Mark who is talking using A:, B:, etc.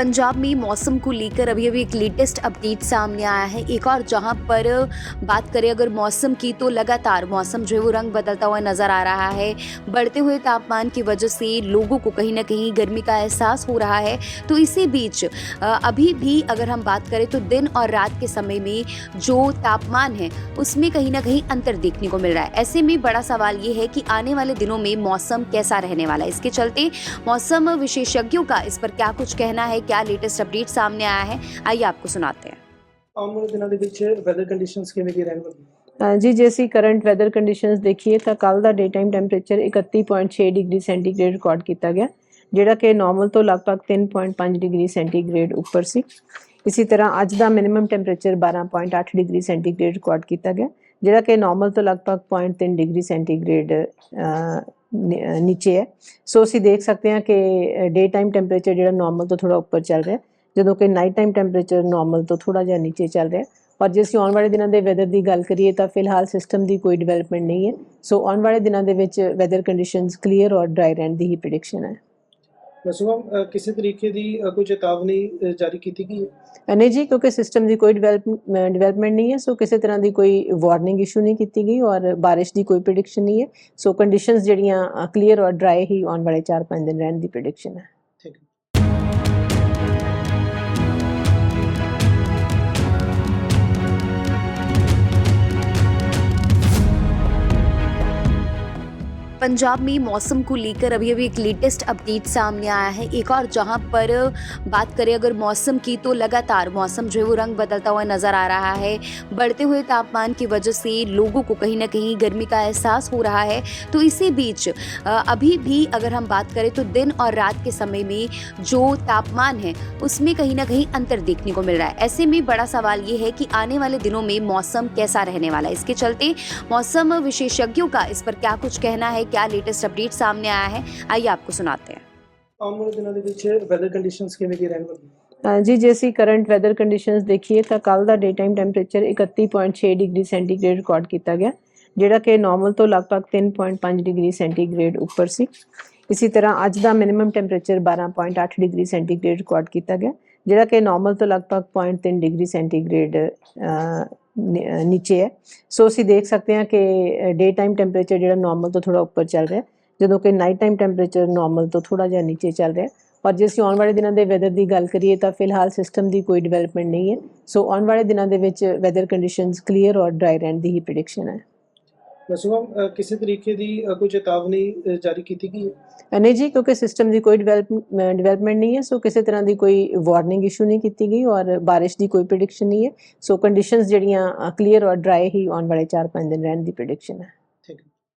A: पंजाब में मौसम को लेकर अभी अभी एक लेटेस्ट अपडेट सामने आया है। एक और जहां पर बात करें अगर मौसम की, तो लगातार मौसम जो है वो रंग बदलता हुआ नजर आ रहा है। बढ़ते हुए तापमान की वजह से लोगों को कहीं ना कहीं गर्मी का एहसास हो रहा है। तो इसी बीच अभी भी अगर हम बात करें तो दिन और रात के समय में जो तापमान है उसमें कहीं ना कहीं अंतर देखने को मिल रहा है। ऐसे में बड़ा सवाल ये है कि आने वाले दिनों में मौसम कैसा रहने वाला है। इसके चलते मौसम विशेषज्ञों का इस पर क्या कुछ कहना है, क्या लेटेस्ट अपडेट सामने आया है, आइए आपको सुनाते हैं।
B: ਆਉਣ ਵਾਲੇ ਦਿਨਾਂ ਦੇ ਵਿੱਚ ਵੈਦਰ ਕੰਡੀਸ਼ਨਸ ਕਿਵੇਂ ਦੀ ਰਹਿਣ ਵਾਲੀ?
C: ਜੀ ਜੇ ਅਸੀਂ ਕਰੰਟ ਵੈਦਰ ਕੰਡੀਸ਼ਨਸ ਦੇਖੀਏ ਤਾਂ ਕੱਲ ਦਾ day time temperature 31.6 degree centigrade record ਕੀਤਾ ਗਿਆ, ਜਿਹੜਾ ਕਿ ਨਾਰਮਲ ਤੋਂ ਲਗਭਗ 3.5 ਡਿਗਰੀ ਸੈਂਟੀਗ੍ਰੇਡ ਉੱਪਰ ਸੀ। ਇਸੇ ਤਰ੍ਹਾਂ ਅੱਜ ਦਾ minimum temperature 12.8 degree centigrade record ਕੀਤਾ ਗਿਆ, ਜਿਹੜਾ ਕਿ ਨਾਰਮਲ ਤੋਂ ਲਗਭਗ 0.3 ਡਿਗਰੀ ਸੈਂਟੀਗ੍ਰੇਡ ਨੀਚੇ ਹੈ। ਸੋ ਅਸੀਂ ਦੇਖ ਸਕਦੇ ਹਾਂ ਕਿ ਡੇ ਟਾਈਮ ਟੈਂਪਰੇਚਰ ਜਿਹੜਾ ਨਾਰਮਲ ਤੋਂ ਥੋੜ੍ਹਾ ਉੱਪਰ ਚੱਲ ਰਿਹਾ, ਜਦੋਂ ਕਿ ਨਾਈਟ ਟਾਈਮ ਟੈਂਪਰੇਚਰ ਨਾਰਮਲ ਤੋਂ ਥੋੜ੍ਹਾ ਜਿਹਾ ਨੀਚੇ ਚੱਲ ਰਿਹਾ। ਔਰ ਜੇ ਅਸੀਂ ਆਉਣ ਵਾਲੇ ਦਿਨਾਂ ਦੇ ਵੈਦਰ ਦੀ ਗੱਲ ਕਰੀਏ ਤਾਂ ਫਿਲਹਾਲ ਸਿਸਟਮ ਦੀ ਕੋਈ ਡਿਵੈਲਪਮੈਂਟ ਨਹੀਂ ਹੈ। ਸੋ ਆਉਣ ਵਾਲੇ ਦਿਨਾਂ ਦੇ ਵਿੱਚ ਵੈਦਰ ਕੰਡੀਸ਼ਨਸ ਕਲੀਅਰ ਔਰ ਡਰਾਈ ਰਹਿਣ ਦੀ ਹੀ ਪ੍ਰੈਡਿਕਸ਼ਨ ਹੈ।
B: ਵੈਸੇ ਕਿਸੇ ਤਰੀਕੇ ਦੀ ਕੋਈ ਚੇਤਾਵਨੀ ਜਾਰੀ ਕੀਤੀ ਗਈ ਹੈ?
C: ਨਹੀਂ ਜੀ, ਕਿਉਂਕਿ ਸਿਸਟਮ ਦੀ ਕੋਈ ਡਿਵੈਲਪਮੈਂਟ ਨਹੀਂ ਹੈ। ਸੋ ਕਿਸੇ ਤਰ੍ਹਾਂ ਦੀ ਕੋਈ ਵਾਰਨਿੰਗ ਇਸ਼ੂ ਨਹੀਂ ਕੀਤੀ ਗਈ ਔਰ ਬਾਰਿਸ਼ ਦੀ ਕੋਈ ਪ੍ਰੈਡਿਕਸ਼ਨ ਨਹੀਂ ਹੈ। ਸੋ ਕੰਡੀਸ਼ਨਸ ਜਿਹੜੀਆਂ ਕਲੀਅਰ ਔਰ ਡਰਾਈ ਹੀ ਆਉਣ ਵਾਲੇ 4-5 ਦਿਨ ਰਹਿਣ ਦੀ ਪ੍ਰੈਡਿਕਸ਼ਨ ਹੈ।
B: ਠੀਕ ਹੈ।
A: पंजाब में मौसम को लेकर अभी अभी एक लेटेस्ट अपडेट सामने आया है। एक और जहां पर बात करें अगर मौसम की, तो लगातार मौसम जो है वो रंग बदलता हुआ नजर आ रहा है। बढ़ते हुए तापमान की वजह से लोगों को कहीं ना कहीं गर्मी का एहसास हो रहा है। तो इसी बीच अभी भी अगर हम बात करें तो दिन और रात के समय में जो तापमान है उसमें कहीं ना कहीं अंतर देखने को मिल रहा है। ऐसे में बड़ा सवाल ये है कि आने वाले दिनों में मौसम कैसा रहने वाला है। इसके चलते मौसम विशेषज्ञों का इस पर क्या कुछ कहना है, क्या लेटेस्ट अपडेट सामने आया है, आइए आपको सुनाते हैं।
B: ਆਉਣ ਵਾਲੇ ਦਿਨਾਂ ਦੇ ਵਿੱਚ ਵੈਦਰ ਕੰਡੀਸ਼ਨਸ ਕਿਵੇਂ ਦੀ ਰਹਿਣ ਵਾਲੀ?
C: ਜੀ ਜੇ ਅਸੀਂ ਕਰੰਟ ਵੈਦਰ ਕੰਡੀਸ਼ਨਸ ਦੇਖੀਏ ਤਾਂ ਕੱਲ ਦਾ day time temperature 31.6 degree centigrade record ਕੀਤਾ ਗਿਆ, ਜਿਹੜਾ ਕਿ ਨਾਰਮਲ ਤੋਂ ਲਗਭਗ 3.5 ਡਿਗਰੀ ਸੈਂਟੀਗ੍ਰੇਡ ਉੱਪਰ ਸੀ। ਇਸੇ ਤਰ੍ਹਾਂ ਅੱਜ ਦਾ minimum temperature 12.8 degree centigrade record ਕੀਤਾ ਗਿਆ, ਜਿਹੜਾ ਕਿ ਨਾਰਮਲ ਤੋਂ ਲਗਭਗ 0.3 ਡਿਗਰੀ ਸੈਂਟੀਗ੍ਰੇਡ ਨੀਚੇ ਹੈ। ਸੋ ਅਸੀਂ ਦੇਖ ਸਕਦੇ ਹਾਂ ਕਿ ਡੇ ਟਾਈਮ ਟੈਂਪਰੇਚਰ ਜਿਹੜਾ ਨਾਰਮਲ ਤੋਂ ਥੋੜ੍ਹਾ ਉੱਪਰ ਚੱਲ ਰਿਹਾ, ਜਦੋਂ ਕਿ ਨਾਈਟ ਟਾਈਮ ਟੈਂਪਰੇਚਰ ਨਾਰਮਲ ਤੋਂ ਥੋੜ੍ਹਾ ਜਿਹਾ ਨੀਚੇ ਚੱਲ ਰਿਹਾ। ਔਰ ਜੇ ਅਸੀਂ ਆਉਣ ਵਾਲੇ ਦਿਨਾਂ ਦੇ ਵੈਦਰ ਦੀ ਗੱਲ ਕਰੀਏ ਤਾਂ ਫਿਲਹਾਲ ਸਿਸਟਮ ਦੀ ਕੋਈ ਡਿਵੈਲਪਮੈਂਟ ਨਹੀਂ ਹੈ। ਸੋ ਆਉਣ ਵਾਲੇ ਦਿਨਾਂ ਦੇ ਵਿੱਚ ਵੈਦਰ ਕੰਡੀਸ਼ਨਸ ਕਲੀਅਰ ਔਰ ਡਰਾਈ ਰਹਿਣ ਦੀ ਹੀ ਪ੍ਰੈਡਿਕਸ਼ਨ ਹੈ।
B: ਵੈਸੇ ਕਿਸੇ ਤਰੀਕੇ ਦੀ ਕੋਈ ਚੇਤਾਵਨੀ ਜਾਰੀ ਕੀਤੀ ਗਈ ਹੈ?
C: ਨਹੀਂ ਜੀ, ਕਿਉਂਕਿ ਸਿਸਟਮ ਦੀ ਕੋਈ ਡਿਵੈਲਪਮੈਂਟ ਨਹੀਂ ਹੈ। ਸੋ ਕਿਸੇ ਤਰ੍ਹਾਂ ਦੀ ਕੋਈ ਵਾਰਨਿੰਗ ਇਸ਼ੂ ਨਹੀਂ ਕੀਤੀ ਗਈ ਔਰ ਬਾਰਿਸ਼ ਦੀ ਕੋਈ ਪ੍ਰੈਡਿਕਸ਼ਨ ਨਹੀਂ ਹੈ। ਸੋ ਕੰਡੀਸ਼ਨਸ ਜਿਹੜੀਆਂ ਕਲੀਅਰ ਔਰ ਡਰਾਈ ਹੀ ਆਉਣ ਵਾਲੇ 4-5 ਦਿਨ ਰਹਿਣ ਦੀ ਪ੍ਰੈਡਿਕਸ਼ਨ ਹੈ।